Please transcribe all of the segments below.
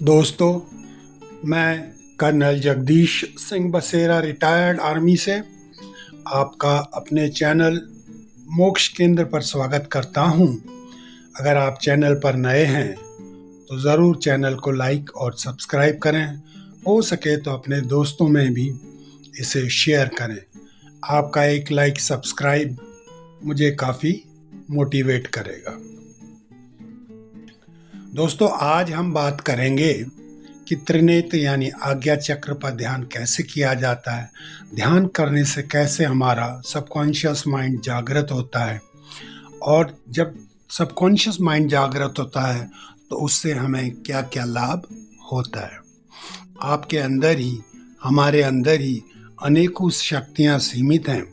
दोस्तों, मैं कर्नल जगदीश सिंह बसेरा रिटायर्ड आर्मी से आपका अपने चैनल मोक्ष केंद्र पर स्वागत करता हूं। अगर आप चैनल पर नए हैं तो ज़रूर चैनल को लाइक और सब्सक्राइब करें। हो सके तो अपने दोस्तों में भी इसे शेयर करें। आपका एक लाइक सब्सक्राइब मुझे काफ़ी मोटिवेट करेगा। दोस्तों, आज हम बात करेंगे कि त्रिनेत्र यानी आज्ञा चक्र पर ध्यान कैसे किया जाता है, ध्यान करने से कैसे हमारा सबकॉन्शियस माइंड जागृत होता है, और जब सबकॉन्शियस माइंड जागृत होता है तो उससे हमें क्या क्या लाभ होता है। आपके अंदर ही, हमारे अंदर ही अनेकों शक्तियाँ सीमित हैं,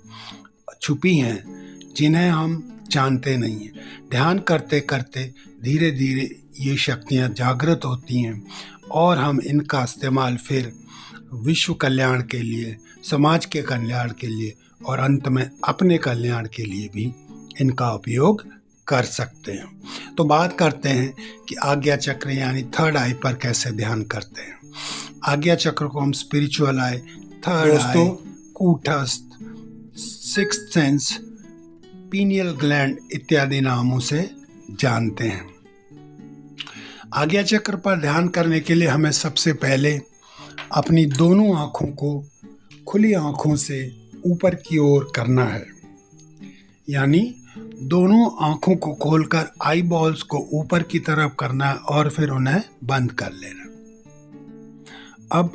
छुपी हैं, जिन्हें हम जानते नहीं हैं। ध्यान करते करते धीरे धीरे ये शक्तियाँ जागृत होती हैं और हम इनका इस्तेमाल फिर विश्व कल्याण के लिए, समाज के कल्याण के लिए और अंत में अपने कल्याण के लिए भी इनका उपयोग कर सकते हैं। तो बात करते हैं कि आज्ञा चक्र यानी थर्ड आई पर कैसे ध्यान करते हैं। आज्ञा चक्र को हम स्पिरिचुअल आई, थर्ड आई, कूटस्थ, सिक्स्थ सेंस, पीनियल ग्लैंड इत्यादि नामों से जानते हैं। आज्ञा चक्र पर ध्यान करने के लिए हमें सबसे पहले अपनी दोनों आँखों को खुली आँखों से ऊपर की ओर करना है, यानी दोनों आँखों को खोलकर आई बॉल्स को ऊपर की तरफ करना है और फिर उन्हें बंद कर लेना। अब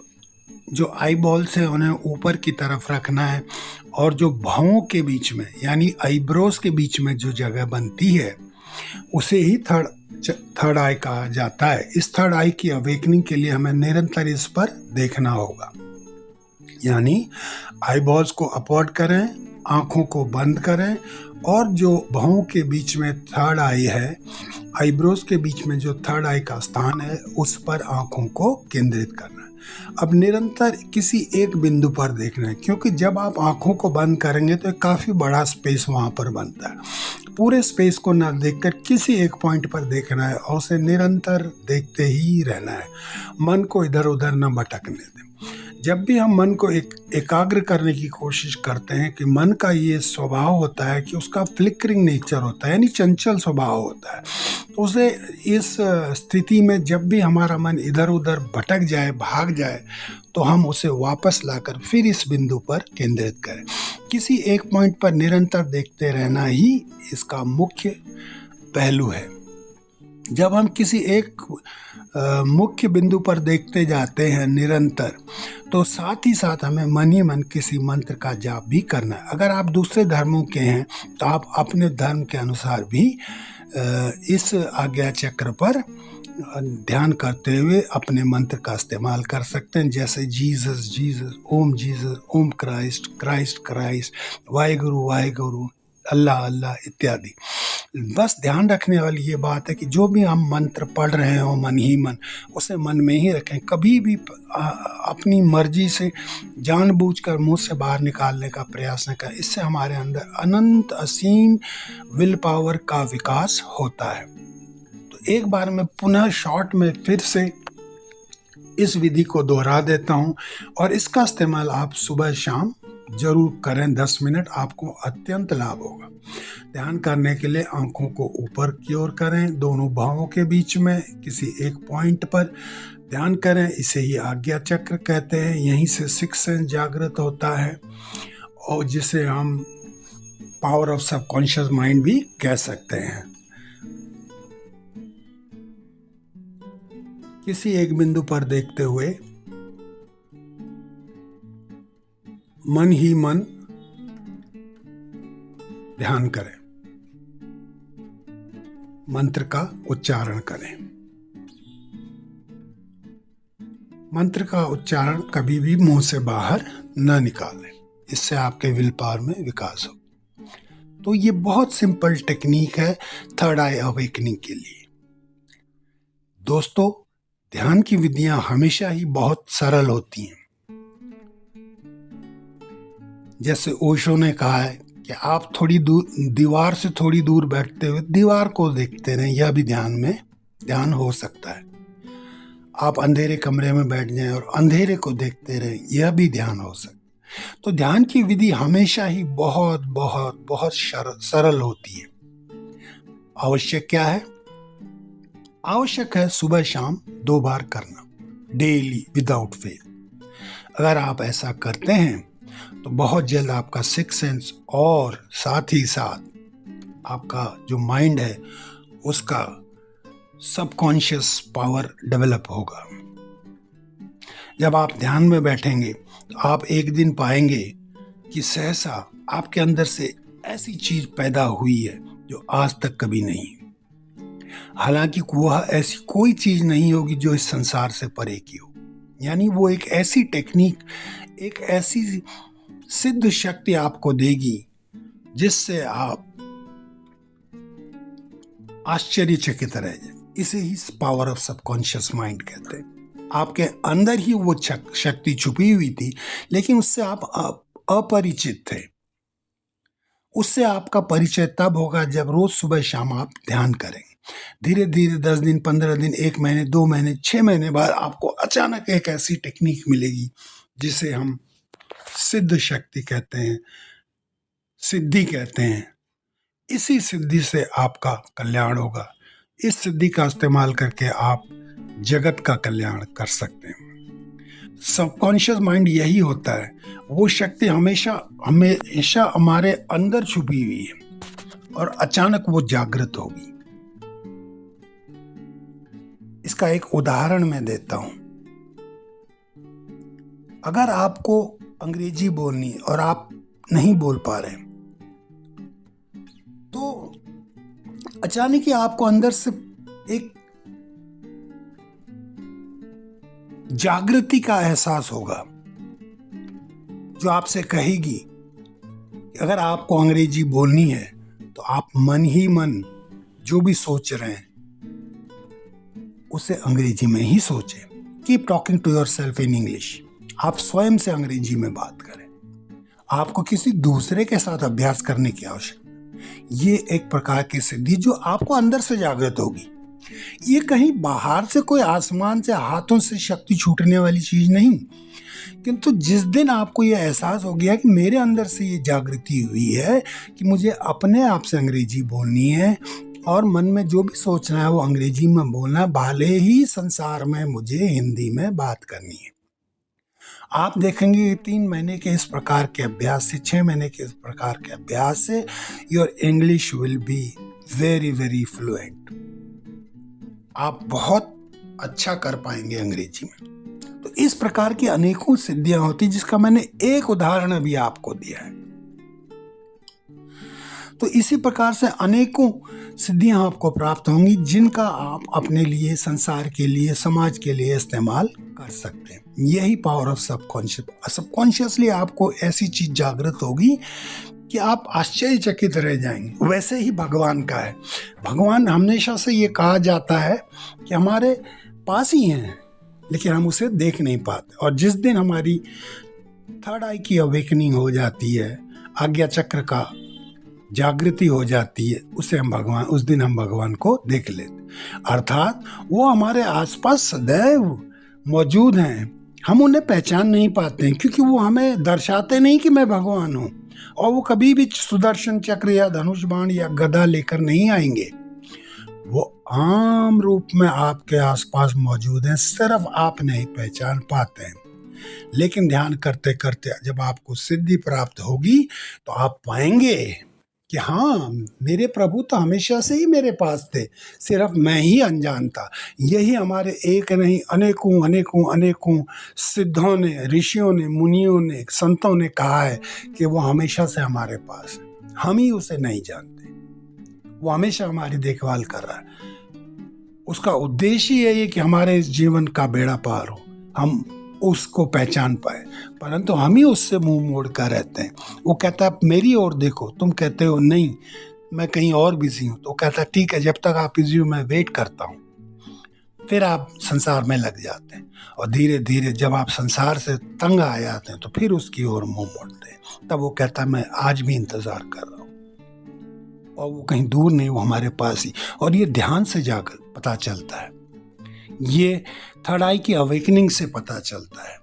जो आई बॉल्स है उन्हें ऊपर की तरफ रखना है और जो भौं के बीच में यानी आईब्रोज के बीच में जो जगह बनती है उसे ही थर्ड आई कहा जाता है। इस थर्ड आई की अवेकनिंग के लिए हमें निरंतर इस पर देखना होगा, यानी आई बॉल्स को अपवर्ड करें, आँखों को बंद करें और जो भौं के बीच में थर्ड आई है, आईब्रोज के बीच में जो थर्ड आई का स्थान है, उस पर आँखों को केंद्रित करना है। अब निरंतर किसी एक बिंदु पर देखना है, क्योंकि जब आप आँखों को बंद करेंगे तो काफ़ी बड़ा स्पेस वहाँ पर बनता है। पूरे स्पेस को न देखकर किसी एक पॉइंट पर देखना है और उसे निरंतर देखते ही रहना है। मन को इधर उधर न भटकने दें। जब भी हम मन को एकाग्र करने की कोशिश करते हैं कि मन का ये स्वभाव होता है कि उसका फ्लिकरिंग नेचर होता है, यानी चंचल स्वभाव होता है, तो उसे इस स्थिति में जब भी हमारा मन इधर उधर भटक जाए, भाग जाए, तो हम उसे वापस लाकर फिर इस बिंदु पर केंद्रित करें। किसी एक पॉइंट पर निरंतर देखते रहना ही इसका मुख्य पहलू है। जब हम किसी एक मुख्य बिंदु पर देखते जाते हैं निरंतर, तो साथ ही साथ हमें मन ही मन किसी मंत्र का जाप भी करना है। अगर आप दूसरे धर्मों के हैं तो आप अपने धर्म के अनुसार भी इस आज्ञा चक्र पर ध्यान करते हुए अपने मंत्र का इस्तेमाल कर सकते हैं, जैसे जीसस जीसस, ओम क्राइस्ट क्राइस्ट क्राइस्ट, वाहेगुरु अल्लाह अल्लाह इत्यादि। बस ध्यान रखने वाली ये बात है कि जो भी हम मंत्र पढ़ रहे हो मन ही मन, उसे मन में ही रखें। कभी भी अपनी मर्जी से जानबूझकर मुंह से बाहर निकालने का प्रयास न करें। इससे हमारे अंदर अनंत असीम विल पावर का विकास होता है। तो एक बार मैं पुनः शॉर्ट में फिर से इस विधि को दोहरा देता हूँ और इसका इस्तेमाल आप सुबह शाम जरूर करें। 10 मिनट आपको अत्यंत लाभ होगा। ध्यान करने के लिए आंखों को ऊपर की ओर करें, दोनों बाहों के बीच में किसी एक पॉइंट पर ध्यान करें। इसे ही आज्ञा चक्र कहते हैं। यहीं से सिक्स्थ सेंस जागृत होता है और जिसे हम पावर ऑफ सबकॉन्शियस माइंड भी कह सकते हैं। किसी एक बिंदु पर देखते हुए मन ही मन ध्यान करें, मंत्र का उच्चारण करें। मंत्र का उच्चारण कभी भी मुंह से बाहर न निकालें, इससे आपके विल पावर में विकास हो। तो ये बहुत सिंपल टेक्निक है थर्ड आई अवेकनिंग के लिए। दोस्तों, ध्यान की विधियां हमेशा ही बहुत सरल होती हैं। जैसे ओशो ने कहा है कि आप थोड़ी दूर, दीवार से थोड़ी दूर बैठते हुए दीवार को देखते रहें, यह भी ध्यान हो सकता है। आप अंधेरे कमरे में बैठ जाएं और अंधेरे को देखते रहें, यह भी ध्यान हो सकता है। तो ध्यान की विधि हमेशा ही बहुत बहुत बहुत सरल होती है। आवश्यक क्या है? आवश्यक है सुबह शाम 2 बार करना, डेली विदाउट फेल। अगर आप ऐसा करते हैं तो बहुत जल्द आपका सिक्स सेंस और साथ ही साथ आपका जो माइंड है उसका सबकॉन्शियस पावर डेवलप होगा। जब आप ध्यान में बैठेंगे तो आप एक दिन पाएंगे कि सहसा आपके अंदर से ऐसी चीज पैदा हुई है जो आज तक कभी नहीं। हालांकि वह ऐसी कोई चीज नहीं होगी जो इस संसार से परे की हो। यानी वो एक ऐसी टेक्निक, एक ऐसी सिद्ध शक्ति आपको देगी जिससे आप आश्चर्यचकित रह जाए। इसे ही पावर ऑफ सबकॉन्शियस माइंड कहते हैं। आपके अंदर ही वो शक्ति छुपी हुई थी, लेकिन उससे आप अपरिचित थे। उससे आपका परिचय तब होगा जब रोज सुबह शाम आप ध्यान करेंगे। धीरे धीरे 10 दिन, 15 दिन, 1 महीने, 2 महीने, 6 महीने बाद आपको अचानक एक ऐसी टेक्निक मिलेगी जिसे हम सिद्ध शक्ति कहते हैं, सिद्धि कहते हैं। इसी सिद्धि से आपका कल्याण होगा। इस सिद्धि का इस्तेमाल करके आप जगत का कल्याण कर सकते हैं। सबकॉन्शियस माइंड यही होता है, वो शक्ति हमेशा हमेशा हमारे अंदर छुपी हुई है और अचानक वो जागृत होगी। इसका एक उदाहरण मैं देता हूं। अगर आपको अंग्रेजी बोलनी है और आप नहीं बोल पा रहे तो अचानक ही आपको अंदर से एक जागृति का एहसास होगा जो आपसे कहेगी कि अगर आपको अंग्रेजी बोलनी है तो आप मन ही मन जो भी सोच रहे हैं उसे अंग्रेजी में ही सोचें। Keep talking to yourself in English. आप स्वयं से अंग्रेजी में बात करें। आपको किसी दूसरे के साथ अभ्यास करने की आवश्यकता। ये एक प्रकार की सिद्धि जो आपको अंदर से जागृत होगी। ये कहीं बाहर से, कोई आसमान से, हाथों से शक्ति छूटने वाली चीज नहीं। किंतु जिस दिन आपको यह एहसास हो गया कि मेरे अंदर से ये जागृति हुई है कि मुझे अपने आप से अंग्रेजी बोलनी है और मन में जो भी सोचना है वो अंग्रेजी में बोलना, भले ही संसार में मुझे हिंदी में बात करनी है। आप देखेंगे 3 महीने के इस प्रकार के अभ्यास से, 6 महीने के इस प्रकार के अभ्यास से your English will be very very fluent. आप बहुत अच्छा कर पाएंगे अंग्रेजी में। तो इस प्रकार की अनेकों सिद्धियां होती जिसका मैंने एक उदाहरण अभी आपको दिया है। तो इसी प्रकार से अनेकों सिद्धियां आपको प्राप्त होंगी जिनका आप अपने लिए, संसार के लिए, समाज के लिए इस्तेमाल कर सकते हैं। यही पावर ऑफ सबकॉन्शियसली आपको ऐसी चीज जागृत होगी कि आप आश्चर्यचकित रह जाएंगे। वैसे ही भगवान का है। भगवान हमेशा से ये कहा जाता है कि हमारे पास ही हैं, लेकिन हम उसे देख नहीं पाते। और जिस दिन हमारी थर्ड आई की अवेकनिंग हो जाती है, आज्ञा चक्र का जागृति हो जाती है, उस दिन हम भगवान को देख लेते। अर्थात वो हमारे आसपास सदैव मौजूद हैं। हम उन्हें पहचान नहीं पाते हैं क्योंकि वो हमें दर्शाते नहीं कि मैं भगवान हूँ। और वो कभी भी सुदर्शन चक्र या धनुष बाण या गदा लेकर नहीं आएंगे। वो आम रूप में आपके आसपास मौजूद हैं, सिर्फ आप नहीं पहचान पाते हैं। लेकिन ध्यान करते करते जब आपको सिद्धि प्राप्त होगी तो आप पाएंगे कि हाँ, मेरे प्रभु तो हमेशा से ही मेरे पास थे, सिर्फ मैं ही अनजान था। यही हमारे एक नहीं अनेकों अनेकों अनेकों सिद्धों ने, ऋषियों ने, मुनियों ने, संतों ने कहा है कि वो हमेशा से हमारे पास है। हम ही उसे नहीं जानते। वो हमेशा हमारी देखभाल कर रहा है। उसका उद्देश्य यही है कि हमारे इस जीवन का बेड़ा पार हो, हम उसको पहचान पाए, परंतु हम ही उससे मुंह मोड़ कर रहते हैं। वो कहता है मेरी ओर देखो, तुम कहते हो नहीं मैं कहीं और बिजी हूं। तो कहता है ठीक है, जब तक आप बिजी हो मैं वेट करता हूं। फिर आप संसार में लग जाते हैं और धीरे धीरे जब आप संसार से तंग आ जाते हैं तो फिर उसकी ओर मुंह मोड़ते हैं। तब वो कहता है मैं आज भी इंतजार कर रहा हूं। और वो कहीं दूर नहीं, वो हमारे पास ही। और ये ध्यान से जाकर पता चलता है ये थर्ड आई की अवेकनिंग से पता चलता है।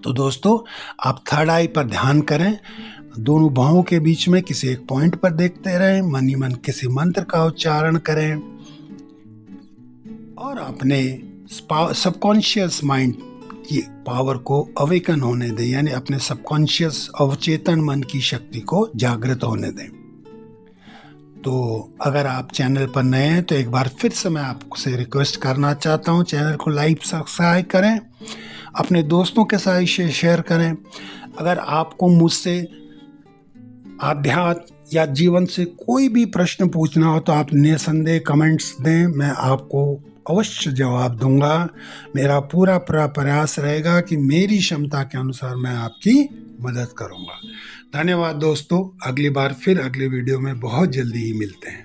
तो दोस्तों, आप थर्ड आई पर ध्यान करें, दोनों बाहों के बीच में किसी एक पॉइंट पर देखते रहें, मन ही मन किसी मंत्र का उच्चारण करें और अपने सबकॉन्शियस माइंड की पावर को अवेकन होने दें, यानी अपने सबकॉन्शियस अवचेतन मन की शक्ति को जागृत होने दें। तो अगर आप चैनल पर नए हैं तो एक बार फिर से मैं आपसे रिक्वेस्ट करना चाहता हूं, चैनल को लाइक सब्सक्राइब करें, अपने दोस्तों के साथ शेयर करें। अगर आपको मुझसे आध्यात्म या जीवन से कोई भी प्रश्न पूछना हो तो आप निसंदेह कमेंट्स दें, मैं आपको अवश्य जवाब दूंगा। मेरा पूरा प्रयास रहेगा कि मेरी क्षमता के अनुसार मैं आपकी मदद करूंगा। धन्यवाद दोस्तों, अगली बार फिर अगले वीडियो में बहुत जल्दी ही मिलते हैं।